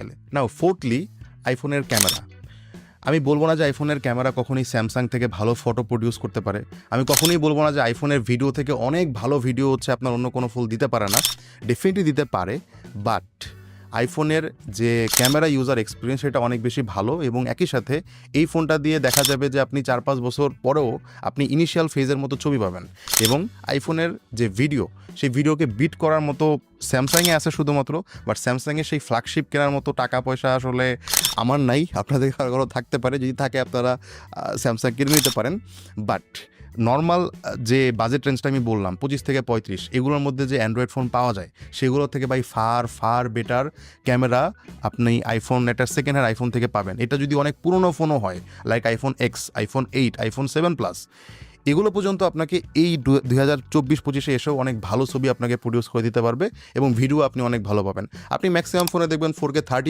চাইলে। নাও ফোর্থলি, আইফোনের ক্যামেরা। আমি বলবো না যে আইফোনের ক্যামেরা কখনোই স্যামসাং থেকে ভালো ফটো প্রডিউস করতে পারে। আমি কখনোই বলবো না যে আইফোনের ভিডিও থেকে অনেক ভালো ভিডিও হচ্ছে আপনার অন্য কোনো ফোন দিতে পারে না। ডেফিনেটলি দিতে পারে, বাট আইফোনের যে ক্যামেরা ইউজার এক্সপিরিয়েন্স সেটা অনেক বেশি ভালো, এবং একই সাথে এই ফোনটা দিয়ে দেখা যাবে যে আপনি 4-5 বছর পরেও আপনি ইনিশিয়াল ফেজের মতো ছবি পাবেন। এবং আইফোনের যে ভিডিও, সেই ভিডিওকে বিট করার মতো স্যামসাংয়ে আছে শুধুমাত্র, বাট স্যামসাংয়ের সেই ফ্ল্যাগশিপ কেনার মতো টাকা পয়সা আসলে আমার নাই, আপনাদের কারো থাকতে পারে, যদি থাকে আপনারা স্যামসাং কিনে নিতে পারেন। বাট নর্মাল যে বাজেট রেঞ্জটা আমি বললাম 25 থেকে 35, এগুলোর মধ্যে যে অ্যান্ড্রয়েড ফোন পাওয়া যায় সেগুলো থেকে ভাই ফার ফার বেটার ক্যামেরা আপনি আইফোন, একটা সেকেন্ড হ্যান্ড আইফোন থেকে পাবেন। এটা যদি অনেক পুরনো ফোনও হয়, like iPhone x, iPhone 8, iPhone 7+, এগুলো পর্যন্ত আপনাকে এই 2024-25 এসেও অনেক ভালো ছবি আপনাকে প্রডিউস করে দিতে পারবে, এবং ভিডিও আপনি অনেক ভালো পাবেন। আপনি ম্যাক্সিমাম ফোনে দেখবেন 4K 30